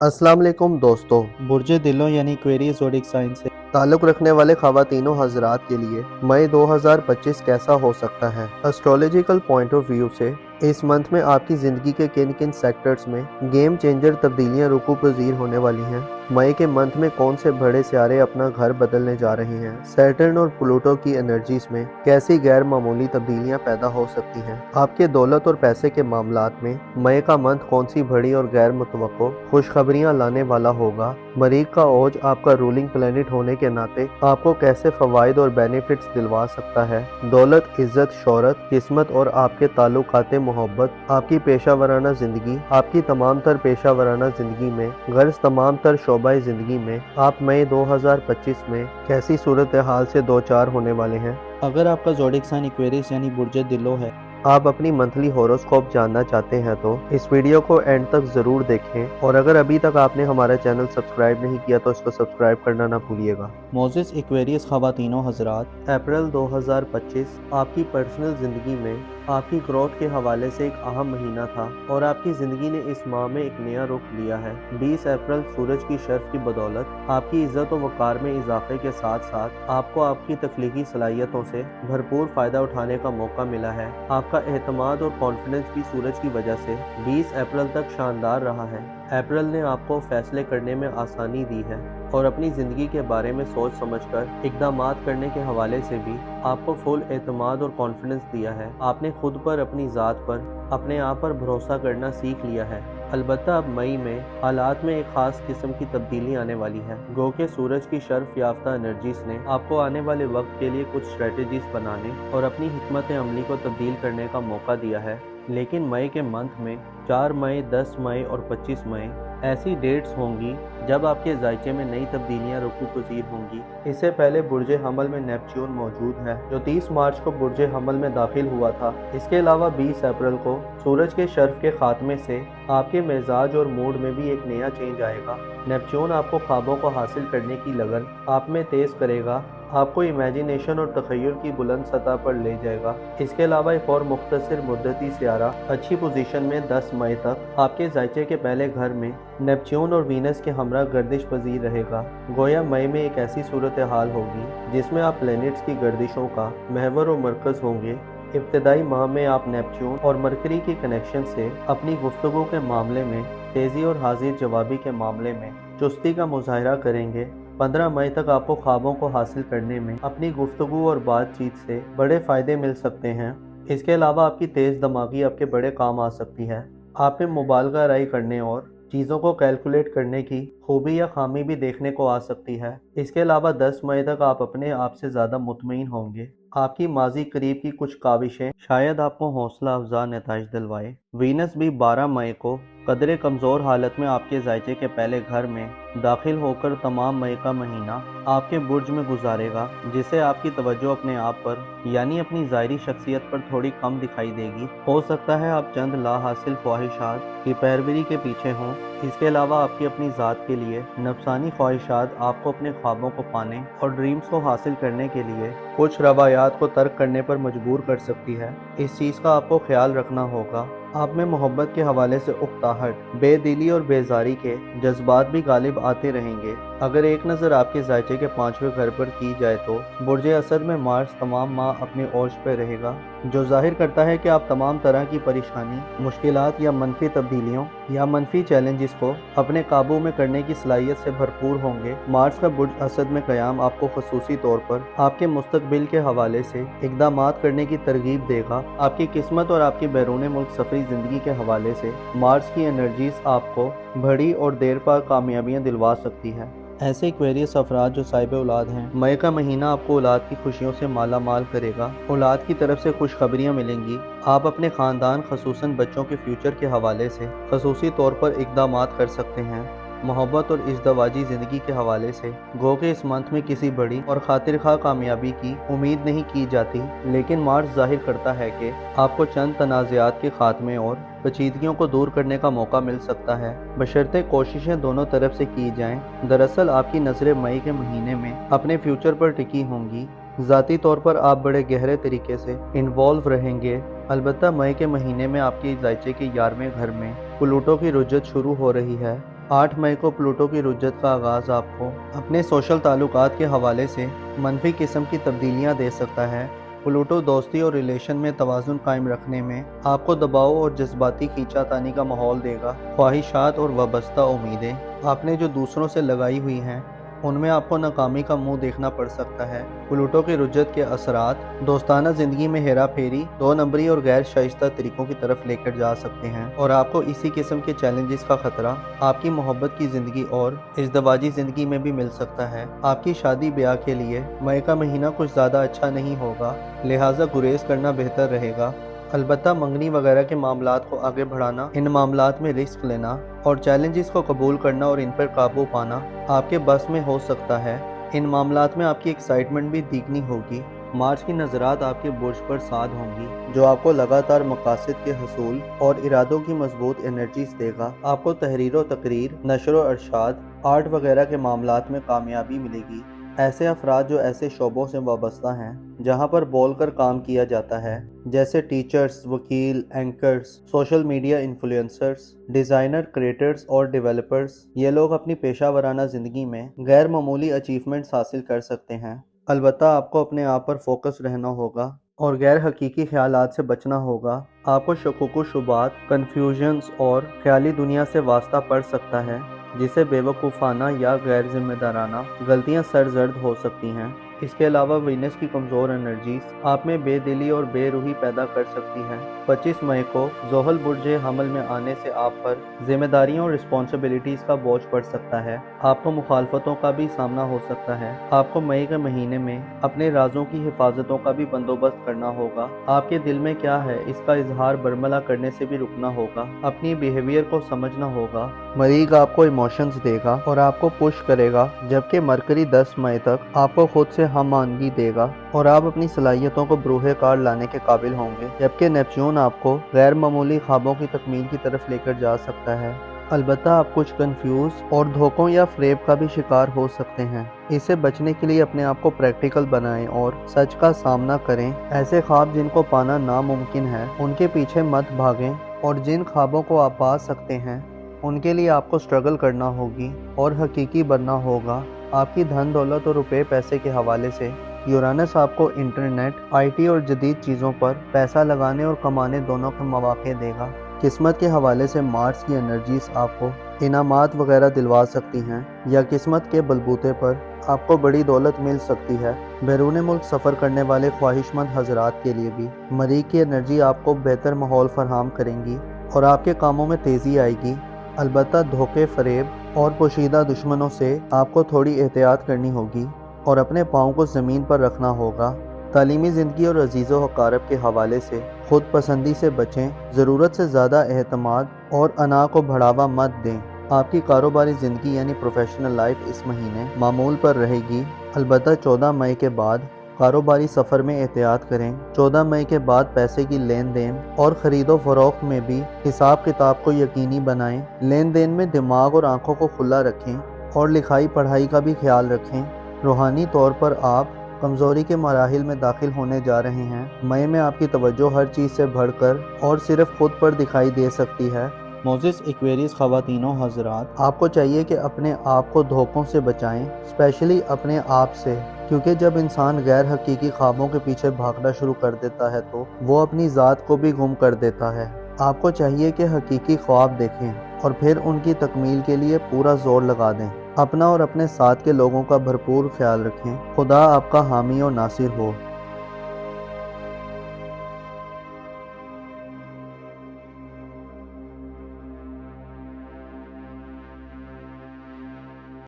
अस्सलाम वालेकुम दोस्तों। बुर्ज दिलों यानी एक्वेरियस ज़ोडिक साइन से ताल्लुक़ रखने वाले ख़वातीनो हज़रात के लिए मई 2025 कैसा हो सकता है। एस्ट्रोलॉजिकल पॉइंट ऑफ व्यू से इस मंथ में आपकी ज़िंदगी के किन किन सेक्टर्स में गेम चेंजर तब्दीलियाँ रुकू पज़ीर होने वाली हैं। मई के मंथ में कौन से बड़े सितारे अपना घर बदलने जा रहे हैं। सैटर्न और प्लूटो की एनर्जीज में कैसी गैर मामूली तब्दीलियाँ पैदा हो सकती हैं। आपके दौलत और पैसे के मामलात में मई का मंथ कौन सी बड़ी और गैर मुतवक्को खुशखबरियाँ लाने वाला होगा। मरीख का ओज आपका रूलिंग प्लैनेट होने के नाते आपको कैसे फवाइद और बेनिफिट्स दिलवा सकता है। दौलत, इज्जत, शोहरत, किस्मत और आपके ताल्लुकात मोहब्बत, आपकी पेशा वराना जिंदगी, आपकी तमाम तर पेशा वराना जिंदगी में गर्ज तमाम तर शोबाए जिंदगी में आप मई 2025 में कैसी सूरत हाल से दो चार होने वाले हैं। अगर आपका ज़ोडिक साइन एक्वेरियस यानी बुर्ज दिलो है, आप अपनी मंथली हॉरोस्कोप जानना चाहते हैं तो इस वीडियो को एंड तक ज़रूर देखें और अगर अभी तक आपने हमारा चैनल सब्सक्राइब नहीं किया तो इसको सब्सक्राइब करना ना भूलिएगा। मोज़िस एक्वेरियस ख़वातीनो हज़रात, अप्रैल 2025 आपकी पर्सनल ज़िंदगी में आपकी ग्रोथ के हवाले से एक अहम महीना था और आपकी ज़िंदगी ने इस माह में एक नया रुख लिया है। 20 अप्रैल सूरज की शर्फ की बदौलत आपकी इज्जत और वक़ार में इजाफे के साथ साथ आपको आपकी तख्लीकी सलाहियतों से भरपूर फ़ायदा उठाने का मौका मिला है। आपका एतमाद और कॉन्फिडेंस भी सूरज की वजह से 20 अप्रैल तक शानदार रहा है। अप्रैल ने आपको फैसले करने में आसानी दी है और अपनी ज़िंदगी के बारे में सोच समझकर इक़दामात करने के हवाले से भी आपको फुल एतमाद और कॉन्फिडेंस दिया है। आपने खुद पर, अपनी ज़ात पर, अपने आप पर भरोसा करना सीख लिया है। अलबत्ता अब मई में हालात में एक ख़ास किस्म की तब्दीली आने वाली है। गो के सूरज की शर्फ याफ्ता एनर्जीज ने आपको आने वाले वक्त के लिए कुछ स्ट्रेटजीज बनाने और अपनी हिकमत अमली को तब्दील करने का मौका दिया है। लेकिन मई के मंथ में 4 मई, 10 मई और 25 मई ऐसी डेट्स होंगी जब आपके जायचे में नई तब्दीलियां रुकू पज़ीर होंगी। इससे पहले बुर्ज हमल में नेपच्यून मौजूद है जो 30 मार्च को बुर्ज हमल में दाखिल हुआ था। इसके अलावा 20 अप्रैल को सूरज के शर्फ के खात्मे से आपके मिजाज और मूड में भी एक नया चेंज आएगा। नेपच्यून आपको ख्वाबों को हासिल करने की लगन आप में तेज़ करेगा, आपको इमेजिनेशन और तखय्युल की बुलंद सतह पर ले जाएगा। इसके अलावा एक और मुख्तसर मुद्दती सियारा अच्छी पोजीशन में 10 मई तक आपके जायचे के पहले घर में नेपच्यून और वीनस के हमरा गर्दिश पजीर रहेगा। गोया मई में एक ऐसी सूरत हाल होगी जिसमें आप प्लैनेट्स की गर्दिशों का महवर और मरकज़ होंगे। इब्तदाई माह में आप नेपच्यून और मरकरी के कनेक्शन से अपनी गुफ्तगू के मामले में तेज़ी और हाजिर जवाबी के मामले में चुस्ती का मुजाहरा करेंगे। 15 मई तक आपको ख्वाबों को हासिल करने में अपनी गुफ्तगू और बातचीत से बड़े फ़ायदे मिल सकते हैं। इसके अलावा आपकी तेज़ दिमागी आपके बड़े काम आ सकती है। आप में मुबालगा राय करने और चीज़ों को कैलकुलेट करने की खूबी या खामी भी देखने को आ सकती है। इसके अलावा 10 मई तक आप अपने आप से ज़्यादा मुतमईन होंगे। आपकी माजी करीब की कुछ काविशें शायद आपको हौसला अफजा नताइज दिलवाए। वीनस भी 12 मई को कदरे कमज़ोर हालत में आपके जायचे के पहले घर में दाखिल होकर तमाम मई का महीना आपके बुर्ज में गुजारेगा, जिससे आपकी तवज्जो अपने आप पर यानी अपनी ज़ाहिरी शख्सियत पर थोड़ी कम दिखाई देगी। हो सकता है आप चंद ला हासिल ख्वाहिशात की पैरवी के पीछे हों। इसके अलावा आपकी अपनी ज़ात के लिए नफसानी ख्वाहिशात आपको अपने ख्वाबों को पाने और ड्रीम्स को हासिल करने के लिए कुछ रवायात को तर्क करने पर मजबूर कर सकती है। इस चीज़ का आपको ख्याल रखना होगा। आप में मोहब्बत के हवाले से उकताहट, बेदिली और बेजारी के जज्बात भी गालिब आते रहेंगे। अगर एक नज़र आपके जायचे के 5वें घर पर की जाए तो बुर्ज असद में मार्स तमाम माह अपने ओज पर रहेगा, जो जाहिर करता है कि आप तमाम तरह की परेशानी, मुश्किलात या मनफी तब्दीलियों या मनफी चैलेंजेस को अपने काबू में करने की सलाहियत से भरपूर होंगे। मार्स का बुर्ज असद में क़याम आपको खसूसी तौर पर आपके मुस्तकबिल के हवाले से इक़दामात करने की तरगीब देगा। आपकी किस्मत और आपकी बैरून मुल्क सफरी ज़िंदगी के हवाले से मार्स की एनर्जीज आपको बड़ी और देर पा कामयाबियाँ दिलवा सकती है। ऐसे एक्वेरियस अफराद जो साहिब औलाद हैं, मई का महीना आपको औलाद की खुशियों से माला माल करेगा। औलाद की तरफ से खुशखबरियाँ मिलेंगी। आप अपने ख़ानदान खसूसन बच्चों के फ्यूचर के हवाले से खसूसी तौर पर इक़दामात कर सकते हैं। मोहब्बत और इज़्दवाजी ज़िंदगी के हवाले से गो के इस मंथ में किसी बड़ी और खातिर खा कामयाबी की उम्मीद नहीं की जाती, लेकिन मार्च जाहिर करता है कि आपको चंद तनाज़ात के खात्मे और पेचीदगियों को दूर करने का मौका मिल सकता है, बशर्ते कोशिशें दोनों तरफ से की जाएं। दरअसल आपकी नज़रें मई के महीने में अपने फ्यूचर पर टिकी होंगी। ज़ाती तौर पर आप बड़े गहरे तरीके से इन्वॉल्व रहेंगे। अलबत्ता मई के महीने में आपके जायचे के 11वें घर में प्लूटो की रुजत शुरू हो रही है। 8 मई को प्लूटो की रुज्जत का आगाज़ आपको अपने सोशल ताल्लुकात के हवाले से मनफी किस्म की तब्दीलियां दे सकता है। प्लूटो दोस्ती और रिलेशन में तवाज़ुन कायम रखने में आपको दबाव और जज्बाती खींचातानी का माहौल देगा। ख्वाहिशात और वाबस्ता उम्मीदें आपने जो दूसरों से लगाई हुई हैं उनमें आपको नाकामी का मुंह देखना पड़ सकता है। प्लूटो की रुज्जत के असरात दोस्ताना ज़िंदगी में हेरा फेरी, 2 नंबरी और गैर शाइस्ता तरीकों की तरफ लेकर जा सकते हैं और आपको इसी किस्म के चैलेंजेस का खतरा आपकी मोहब्बत की ज़िंदगी और इज़्दवाजी ज़िंदगी में भी मिल सकता है। आपकी शादी ब्याह के लिए मई का महीना कुछ ज़्यादा अच्छा नहीं होगा, लिहाजा गुरेज करना बेहतर रहेगा। अलबत्ता मंगनी वगैरह के मामलात को आगे बढ़ाना, इन मामलात में रिस्क लेना और चैलेंजेस को कबूल करना और इन पर काबू पाना आपके बस में हो सकता है। इन मामलात में आपकी एक्साइटमेंट भी दिखनी होगी। मार्च की नज़रात आपके बुर्ज पर साध होंगी जो आपको लगातार मकासद के हसूल और इरादों की मजबूत एनर्जीज देगा। आपको तहरीर व तकरीर, नशर व अरशाद, आर्ट वगैरह के मामलात में कामयाबी मिलेगी। ऐसे अफराद जो ऐसे शोबों से वाबस्ता हैं जहां पर बोलकर काम किया जाता है, जैसे टीचर्स, वकील, anchors, social media influencers, designer, creators और डेवलपर्स, ये लोग अपनी पेशा वराना ज़िंदगी में गैर मामूली अचीवमेंट्स हासिल कर सकते हैं। अलबत्ता आपको अपने आप पर फोकस रहना होगा और गैर हकीकी ख्यालात से बचना होगा। आपको शकुक शुबात, कन्फ्यूजन्स और ख्याली दुनिया से वास्ता पड़ सकता है जिसे बेवकूफ़ाना या गैर जिम्मेदाराना गलतियां सरजर्द हो सकती हैं। इसके अलावा वीनस की कमज़ोर एनर्जीज आप में बेदिली और बेरूही पैदा कर सकती हैं। 25 मई को ज़ोहल बुर्जे हमल में आने से आप पर जिम्मेदारियों और रिस्पॉन्सिबिलिटीज़ का बोझ पड़ सकता है। आपको मुखालफतों का भी सामना हो सकता है। आपको मई के महीने में अपने राजों की हिफाजतों का भी बंदोबस्त करना होगा। आपके दिल में क्या है इसका इजहार बरमला करने से भी रुकना होगा। अपनी बिहेवियर को समझना होगा। मरीज आपको इमोशंस देगा और आपको पुश करेगा, जबकि मरकरी 10 मई तक आपको खुद से हम मानगी देगा और आप अपनी सलाहियतों को बरूहे कार लाने के काबिल होंगे, जबकि नेपच्यून आपको गैर मामूली ख्वाबों की तकमील की तरफ लेकर जा सकता है। अलबत्ता आप कुछ कंफ्यूज और धोखों या फ्रेब का भी शिकार हो सकते हैं। इससे बचने के लिए अपने आप को प्रैक्टिकल बनाएं और सच का सामना करें। ऐसे ख्वाब जिनको पाना नामुमकिन है उनके पीछे मत भागें और जिन ख्वाबों को आप पा सकते हैं उनके लिए आपको स्ट्रगल करना होगी और हकीकी बनना होगा। आपकी धन दौलत और रुपए पैसे के हवाले से यूरानस आपको इंटरनेट, आईटी और जदीद चीज़ों पर पैसा लगाने और कमाने दोनों के मौके देगा। किस्मत के हवाले से मार्स की एनर्जीज आपको इनामात वगैरह दिलवा सकती हैं या किस्मत के बलबूते पर आपको बड़ी दौलत मिल सकती है। बैरून मुल्क सफ़र करने वाले ख्वाहिशमंद हजरात के लिए भी मरीख की एनर्जी आपको बेहतर माहौल फराहम करेंगी और आपके कामों में तेज़ी आएगी। अलबत्ता धोखे, फरेब और पोशीदा दुश्मनों से आपको थोड़ी एहतियात करनी होगी और अपने पाँव को ज़मीन पर रखना होगा। तालीमी ज़िंदगी और अजीज़ व अकारब के हवाले से खुद पसंदी से बचें। ज़रूरत से ज़्यादा एहतमाद और अना को बढ़ावा मत दें। आपकी कारोबारी ज़िंदगी यानी प्रोफेशनल लाइफ इस महीने मामूल पर रहेगी। अलबत्ता 14 मई के बाद कारोबारी सफ़र में एहतियात करें। 14 मई के बाद पैसे की लेन देन और ख़रीदो फरोख्त में भी हिसाब किताब को यकीनी बनाएं। लेन देन में दिमाग और आंखों को खुला रखें और लिखाई पढ़ाई का भी ख्याल रखें। रूहानी तौर पर आप कमज़ोरी के मराहिल में दाखिल होने जा रहे हैं। मई में आपकी तवज्जो हर चीज़ से बढ़कर और सिर्फ खुद पर दिखाई दे सकती है। मोजिस एक्वेरियस ख़वातीनो हज़रात, आपको चाहिए कि अपने आप को धोखों से बचाएं, स्पेशली अपने आप से, क्योंकि जब इंसान गैर हकीकी ख्वाबों के पीछे भागना शुरू कर देता है तो वो अपनी ज़ात को भी गुम कर देता है। आपको चाहिए कि हकीकी ख्वाब देखें और फिर उनकी तकमील के लिए पूरा जोर लगा दें। अपना और अपने साथ के लोगों का भरपूर ख्याल रखें। खुदा आपका हामी और नासिर हो।